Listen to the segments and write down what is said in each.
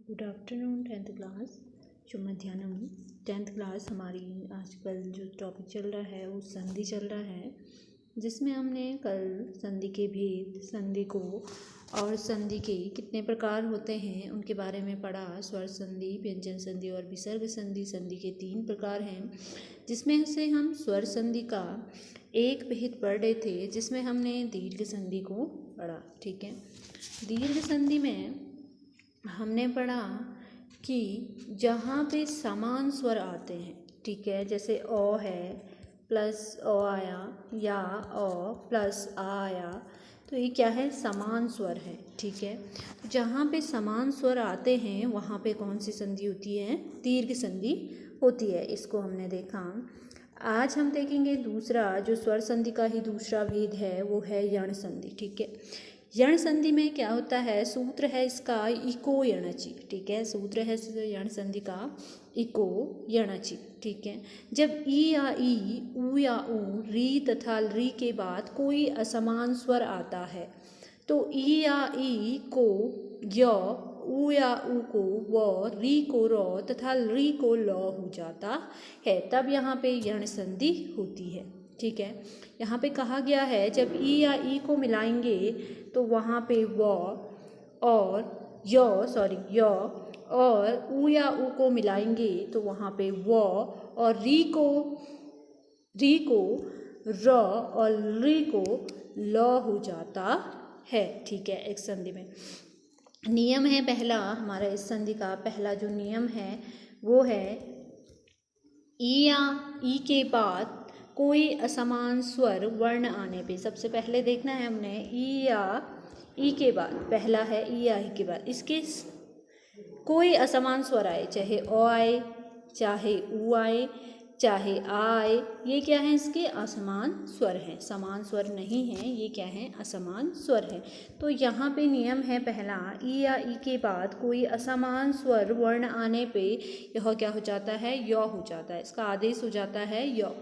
Good afternoon tenth class. शुभ मध्याह्नम। Tenth class हमारी आजकल जो टॉपिक चल रहा है वो संधि चल रहा है, जिसमें हमने कल संधि के भेद, संधि को और संधि के कितने प्रकार होते हैं उनके बारे में पढ़ा। स्वर संधि, व्यंजन संधि और विसर्ग संधि। संधि के 3 प्रकार हैं, जिसमें से हम स्वर संधि का एक भेद पढ़ रहे थे, जिसमें हमने दीर्घ संधि को पढ़ा। ठीक है, दीर्घ संधि में हमने पढ़ा कि जहाँ पे समान स्वर आते हैं, ठीक है, जैसे ओ है प्लस ओ आया या ओ प्लस आ आया, तो ये क्या है, समान स्वर है। ठीक है, जहाँ पे समान स्वर आते हैं वहाँ पे कौन सी संधि होती है, दीर्घ संधि होती है। इसको हमने देखा। आज हम देखेंगे दूसरा, जो स्वर संधि का ही दूसरा भेद है, वो है यण संधि। ठीक है, यण संधि में क्या होता है, सूत्र है इसका इको यणचि। ठीक है, सूत्र है यण संधि का इको यणचि। ठीक है, जब ई या ई, ऊ या ऊ, री तथा री के बाद कोई असमान स्वर आता है तो ई या ई को य, ऊ या ऊ को व, री को र तथा री को ल हो जाता है, तब यहाँ पे यण संधि होती है। ठीक है, यहाँ पे कहा गया है जब ई या ई को मिलाएंगे तो वहाँ पे व और य और ऊ या ऊ को मिलाएंगे तो वहाँ पे व और री को र और री को ल हो जाता है। ठीक है, एक संधि में नियम है पहला, हमारा इस संधि का पहला जो नियम है वो है ई या ई के बाद कोई असमान स्वर वर्ण आने पे। सबसे पहले देखना है हमने ई या ई के बाद, पहला है ई या ई के बाद इसके कोई असमान स्वर आए, चाहे ओ आए, चाहे ऊ आए, चाहे आ आए, ये क्या है, इसके असमान स्वर हैं, समान स्वर नहीं हैं, ये क्या है, असमान स्वर है। तो यहाँ पे नियम है पहला, ई या ई के बाद कोई असमान स्वर वर्ण आने पे यह क्या हो जाता है, य हो जाता है, इसका आदेश हो जाता है य।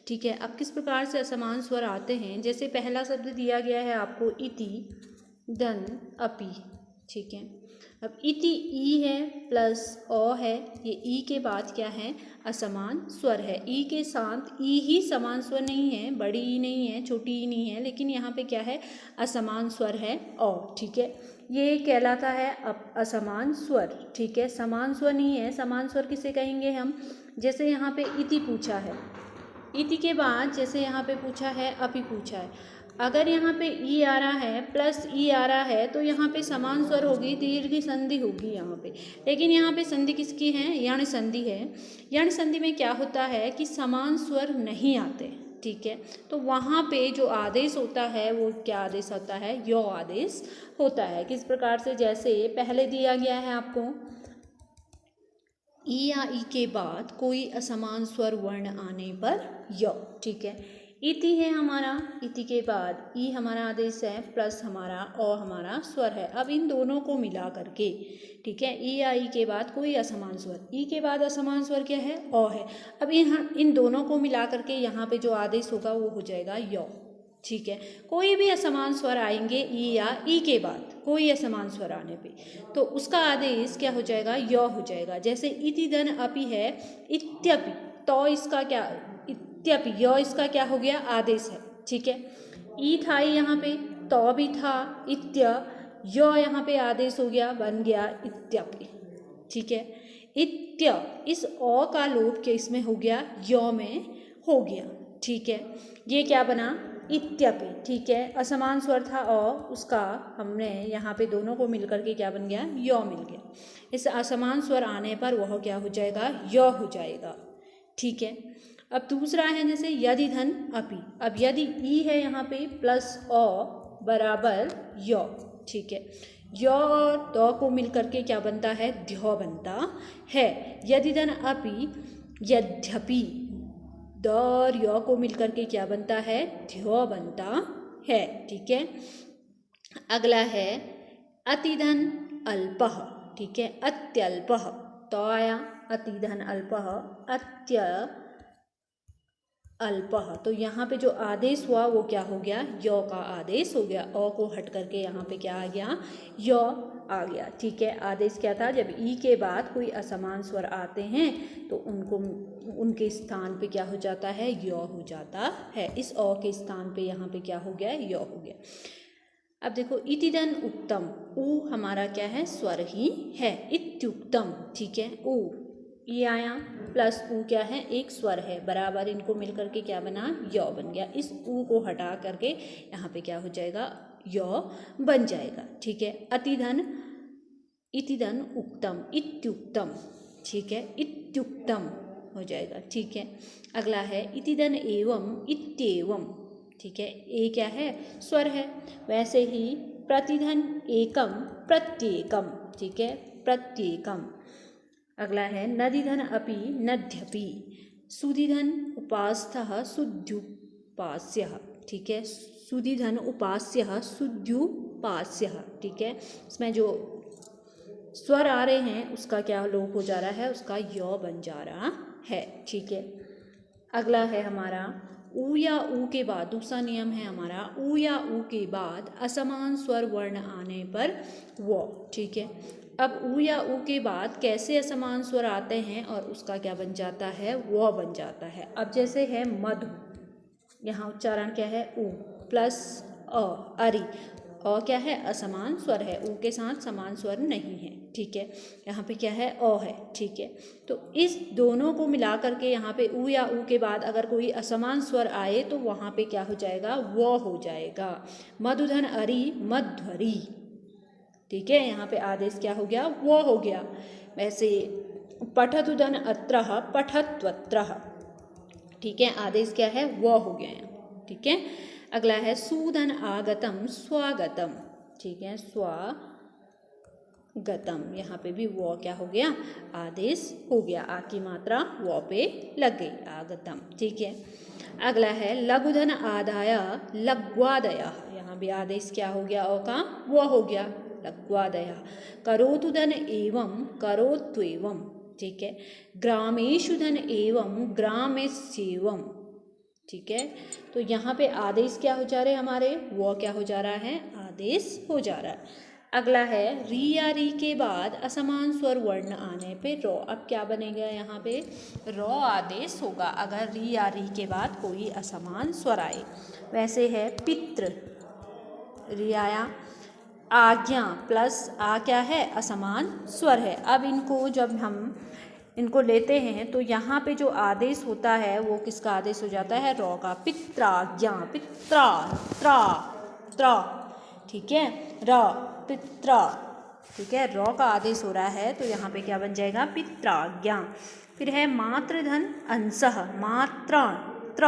ठीक है, अब किस प्रकार से असमान स्वर आते हैं, जैसे पहला शब्द दिया गया है आपको इति, दन, अपि। ठीक है, अब इति ई है प्लस ओ है, ये ई के बाद क्या है, असमान स्वर है। ई के साथ ई ही समान स्वर नहीं है, बड़ी ई नहीं है, छोटी ई नहीं है, लेकिन यहाँ पे क्या है, असमान स्वर है ओ। ठीक है, ये कहलाता है असमान स्वर। ठीक है, समान स्वर नहीं है। समान स्वर किसे कहेंगे हम, जैसे यहाँ पे इति पूछा है, इति के बाद जैसे यहाँ पे पूछा है अपि पूछा है, अगर यहाँ पे ई आ रहा है प्लस ई आ रहा है तो यहाँ पे समान स्वर होगी, दीर्घ संधि होगी यहाँ पे। लेकिन यहाँ पे संधि किसकी है, यण संधि है। यण संधि में क्या होता है कि समान स्वर नहीं आते। ठीक है, तो वहाँ पे जो आदेश होता है वो क्या आदेश होता है, यो आदेश होता है। किस प्रकार से, जैसे पहले दिया गया है आपको ई या ई के बाद कोई असमान स्वर वर्ण आने पर य। ठीक है, इति है हमारा, इति के बाद ई हमारा आदेश है प्लस हमारा ओ हमारा स्वर है। अब इन दोनों को मिला करके, ठीक है, ई या ई के बाद कोई असमान स्वर, ई के बाद असमान स्वर क्या है, ओ है। अब इन दोनों को मिला करके यहाँ पे जो आदेश होगा वो हो जाएगा य। ठीक है, कोई भी असमान स्वर आएंगे ई या ई के बाद, कोई असमान स्वर आने पे तो उसका आदेश क्या हो जाएगा, य हो जाएगा। जैसे इति धन अपि है, इत्यपि, तो इसका क्या, इत्यपि, य इसका क्या हो गया, आदेश है। ठीक है, ई था यहाँ पे, तो भी था, इत्य, य यहाँ पे आदेश हो गया, बन गया इत्यपि। ठीक है, इत्य, इस ओ का लोप के इसमें हो गया, य में हो गया। ठीक है, ये क्या बना, इत्यपि। ठीक है, असमान स्वर था अ, उसका हमने यहाँ पे दोनों को मिलकर के क्या बन गया, य मिल गया। इस असमान स्वर आने पर वह क्या हो जाएगा, य हो जाएगा। ठीक है, अब दूसरा है जैसे यदि धन अपि। अब यदि ई है यहाँ पे प्लस अ बराबर य। ठीक है, य और द को मिलकर के क्या बनता है, ध्य बनता है। यदि धन अपि, यद्यपि, द और य को मिलकर के क्या बनता है, ध्य बनता है। ठीक है, अगला है अतिधन अल्पः। ठीक है, अत्यल्पः, तो आया अतिधन अल्पः, अल्पः। तो यहाँ पे जो आदेश हुआ वो क्या हो गया, य का आदेश हो गया। अ को हट करके यहाँ पे क्या आ गया, य आ गया। ठीक है, आदेश क्या था, जब ई के बाद कोई असमान स्वर आते हैं तो उनको उनके स्थान पे क्या हो जाता है, य हो जाता है। इस अ के स्थान पे यहाँ पे क्या हो गया, य हो गया। अब देखो इतिदन उक्तम, उ हमारा क्या है, स्वर ही है। इत्युक्तम, ठीक है, उ ये आया प्लस उ क्या है, एक स्वर है, बराबर इनको मिलकर के क्या बना, य बन गया। इस उ को हटा करके यहाँ पे क्या हो जाएगा, य बन जाएगा। ठीक है, अतिधन, इतिधन उक्तम, इत्युक्तम, ठीक है, इत्युक्तम हो जाएगा। ठीक है, अगला है इतिधन एवं, इत्येवं, ठीक है, ए क्या है, स्वर है। वैसे ही प्रतिधन एकम, प्रत्येकम, ठीक है, प्रत्येकम। अगला है नदीधन अपि, नद्यपि, सुदिधन उपास्थः, सुद्युपास्यः, ठीक है, सुदिधन उपास्यः, सुद्युपास्यः। ठीक है, इसमें जो स्वर आ रहे हैं उसका क्या लोप हो जा रहा है, उसका य बन जा रहा है। ठीक है, अगला है हमारा उ या उ के बाद, दूसरा नियम है हमारा, उ या उ के बाद असमान स्वर वर्ण आने पर वो। ठीक है, अब उ या उ के बाद कैसे असमान स्वर आते हैं और उसका क्या बन जाता है, वो बन जाता है। अब जैसे है मधु, यहाँ उच्चारण क्या है, उ प्लस अ, अरि, अ क्या है, असमान स्वर है, उ के साथ समान स्वर नहीं है। ठीक है, यहाँ पे क्या है, अ है। ठीक है, तो इस दोनों को मिला करके यहाँ पे उ या उ के बाद अगर कोई असमान स्वर आए तो वहाँ पे क्या हो जाएगा, वो हो जाएगा। मधुधन अरि, मध्वरि। ठीक है, यहाँ पे आदेश क्या हो गया, वो हो गया। वैसे पठतुधन अत्रः, पठत्वत्रः, ठीक है, आदेश क्या है, वो हो गया। ठीक है, अगला है सुधन आगतम, स्वागतम, ठीक है, स्वागतम, यहाँ पे भी वो क्या हो गया, आदेश हो गया। आ की मात्रा वो पे लग गई, आगतम। ठीक है, अगला है लघुधन आदाय, लघ्वादय, यहाँ भी आदेश क्या हो गया, ओ का वो हो गया, लघ्वादय। करोतुधन एवं, करोत्वेवं, ठीक है, ग्रामेषु धन एवं, ग्रामेस्येवं। ठीक है, तो यहाँ पे आदेश क्या हो जा रहे हैं हमारे, वो क्या हो जा रहा है, आदेश हो जा रहा है। अगला है री या री के बाद असमान स्वर वर्ण आने पे रॉ। अब क्या बनेगा, यहाँ पे रॉ आदेश होगा अगर री या री के बाद कोई असमान स्वर आए। वैसे है पितृ, री आया, आज्ञा प्लस आ क्या है, असमान स्वर है। अब इनको जब हम इनको लेते हैं तो यहाँ पे जो आदेश होता है वो किसका आदेश हो जाता है, रॉ का। पित्राज्ञा, पित्रा, त्रा, त्रा, ठीक है, र, पित्रा, ठीक है, रॉ का आदेश हो रहा है तो यहाँ पे क्या बन जाएगा, पित्राज्ञा। फिर है मातृधन अंशः, मात्रा, त्र,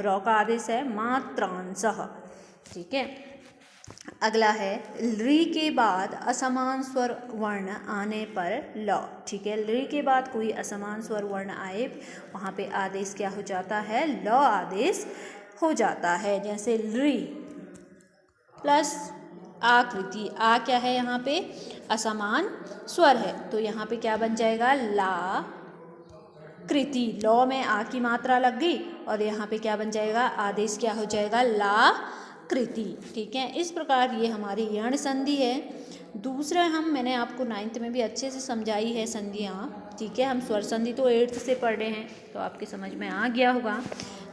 रॉ का आदेश है मात्रांशः। ठीक है, अगला है री के बाद असमान स्वर वर्ण आने पर ल। ठीक है, री के बाद कोई असमान स्वर वर्ण आए वहाँ पे आदेश क्या हो जाता है, ल आदेश हो जाता है। जैसे ली प्लस आकृति, आ क्या है, यहाँ पे असमान स्वर है तो यहाँ पे क्या बन जाएगा, ला कृति। लौ में आ की मात्रा लग गई और यहाँ पे क्या बन जाएगा, आदेश क्या हो जाएगा, ला कृति। ठीक है, इस प्रकार ये हमारी यण संधि है। दूसरा मैंने आपको 9th में भी अच्छे से समझाई है संधियाँ। ठीक है, हम स्वर संधि तो 8th से पढ़ रहे हैं तो आपके समझ में आ गया होगा।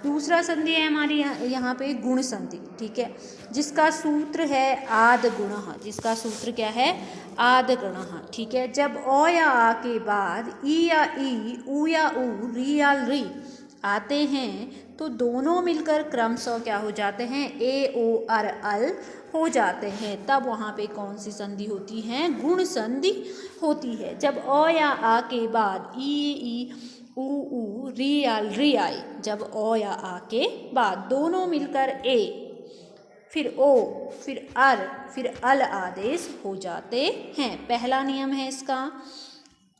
दूसरा संधि है हमारी यहाँ पे गुण संधि। ठीक है, जिसका सूत्र है आद गुणः, जिसका सूत्र क्या है, आद गुणः। ठीक है, जब अ या आ के बाद ई या ई, उ या उ, री या री आते हैं तो दोनों मिलकर क्रमशः क्या हो जाते हैं, ए ओ अर अल हो जाते हैं। तब वहाँ पे कौन सी संधि होती है, गुण संधि होती है। जब अ या आ के बाद ई उ री या री आए, जब अ या आ के बाद दोनों मिलकर ए, फिर ओ, फिर अर, फिर अल आदेश हो जाते हैं। पहला नियम है इसका,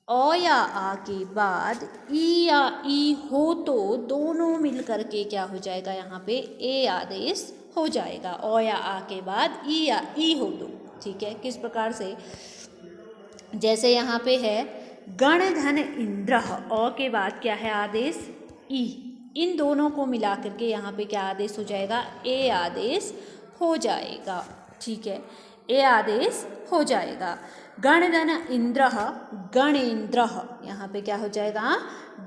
अ या आ के बाद ई या ई हो तो दोनों मिलकर के क्या हो जाएगा, यहाँ पे ए आदेश हो जाएगा। अ या आ के बाद ई या ई हो तो। ठीक है, किस प्रकार से, जैसे यहाँ पे है गण धन इंद्र, अ के बाद क्या है आदेश, ई, इन दोनों को मिला करके यहाँ पे क्या आदेश हो जाएगा, ए आदेश हो जाएगा। ठीक है, ए आदेश हो जाएगा। गणधन इंद्र गणेन्द्र, यहाँ पे क्या हो जाएगा,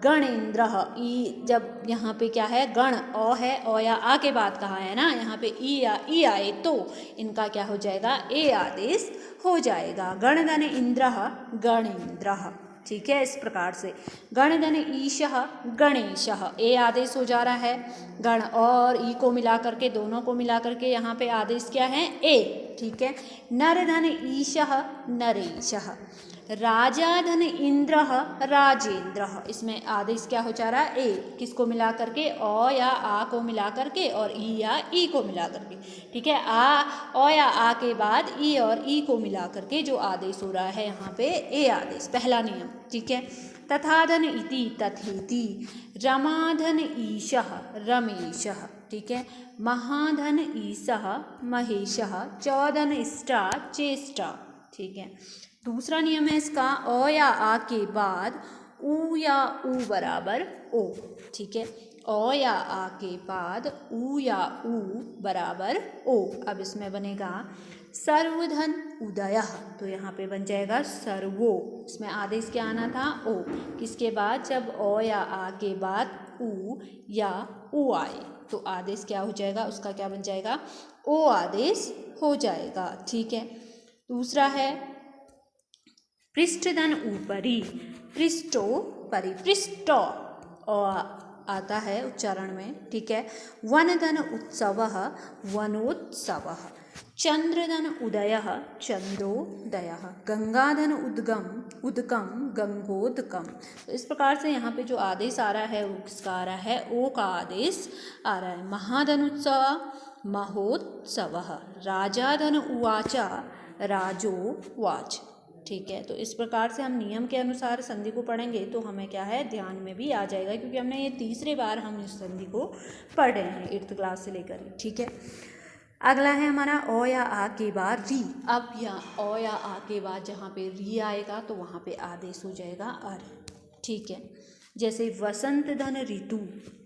गणेन्द्र। ई जब यहाँ पे क्या है, गण अ है, अ या आ के बाद कहा है ना, यहाँ पे ई या ई आए तो इनका क्या हो जाएगा, ए आदेश हो जाएगा। गणधन इंद्र गणेन्द्र। ठीक है, इस प्रकार से गणधन ईशः गणेशः, ए आदेश हो जा रहा है। गण और ई को मिला करके, दोनों को मिला करके यहाँ पे आदेश क्या है, ए। ठीक है, नरधन ईशः नरेशः। राजा धन इंद्र राजेंद्र, इसमें आदेश क्या हो जा रहा है, ए। किसको मिला करके, अ या आ को मिला करके और ई या ई को मिला करके। ठीक है, अ या आ के बाद ई और ई को मिला करके जो आदेश हो रहा है यहाँ पे, ए आदेश, पहला नियम। ठीक है, तथाधन इति तथेति। रमाधन ईशः रमेशः। ठीक है, महाधन ईशः महेशः। चौधन इष्टा चेष्टा। ठीक है, दूसरा नियम है इसका, अ या आ के बाद उ या उ बराबर ओ। ठीक है, अ या आ के बाद उ या उ बराबर ओ। अब इसमें बनेगा सर्वधन उदयः, तो यहाँ पे बन जाएगा सर्वो। इसमें आदेश क्या आना था, ओ। किसके बाद, जब अ या आ के बाद उ या उ आए तो आदेश क्या हो जाएगा, उसका क्या बन जाएगा, ओ आदेश हो जाएगा। ठीक है, दूसरा है पृष्ठधन ऊपरी, पृष्ठो परि, पृष्ठ आता है उच्चारण में। ठीक है, वनधन उत्सवः वनोत्सवः। चंद्रधन उदयः चंद्रोदयः। गंगाधन उद्गम उदकम गंगोदकम। तो इस प्रकार से यहाँ पे जो आदेश आ रहा है वो किसका आ रहा है, ओ का आदेश आ रहा है। महाधन उत्सव महोत्सवः। राजाधन उवाच राजोवाच। ठीक है, तो इस प्रकार से हम नियम के अनुसार संधि को पढ़ेंगे तो हमें क्या है, ध्यान में भी आ जाएगा, क्योंकि हमने ये तीसरे बार हम इस संधि को पढ़ रहे हैं 8th क्लास से लेकर। ठीक है, अगला है हमारा अ या आ के बाद री। अब यहाँ अ या आ के बाद जहाँ पे री आएगा तो वहाँ पे आदेश हो जाएगा अर। ठीक है, जैसे वसंत धन ऋतु,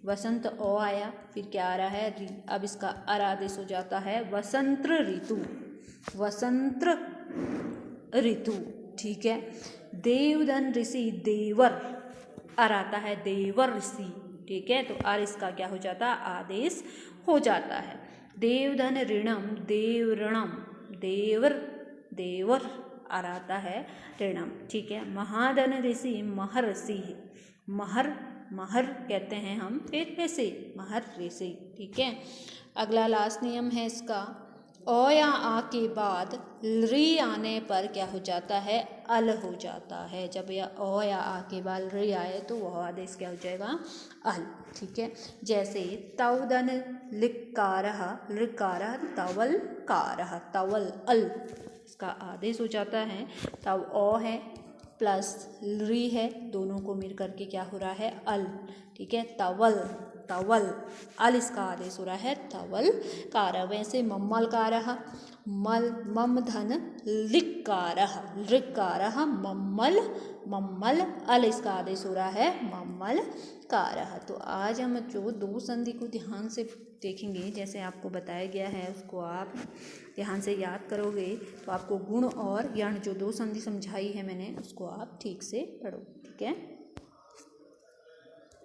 वसंत अ आया, फिर क्या आ रहा है, री। अब इसका अर आदेश हो जाता है वसंत्र ऋतु, वसंत्र ऋतु। ठीक है, देवधन ऋषि देवर, अर आता है देवर ऋषि। ठीक है, तो अर इसका क्या हो जाता है, आदेश हो जाता है। देवधन ऋणम देवऋणम, देवर देवर, अर आता है ऋणम। ठीक है, महाधन ऋषि महर्षि, महर महर कहते हैं हम, फिर ऋषि महर ऋषि। ठीक है, अगला लास्ट नियम है इसका, अ या आ के बाद री आने पर क्या हो जाता है, अल हो जाता है। जब यह अ या आ के बाद री आए तो वह आदेश क्या हो जाएगा, अल। ठीक है, जैसे तवदन लिकारः लिकारः तवलकारः, तवल अल, इसका आदेश हो जाता है। तब अ है प्लस री है, दोनों को मिल करके क्या हो रहा है, अल। ठीक है, तवल तवल, अल इसका आदेश हो रहा है तवल कार। वैसे मम्मल कारः मल मम धन लिकारः लिकारः मम्मल मम्मल, अल इसका आदेश हो रहा है मम्मल कारः। तो आज हम जो दो संधि को ध्यान से देखेंगे, जैसे आपको बताया गया है उसको आप ध्यान से याद करोगे तो आपको गुण और यण जो दो संधि समझाई है मैंने उसको आप ठीक से पढ़ो। ठीक है।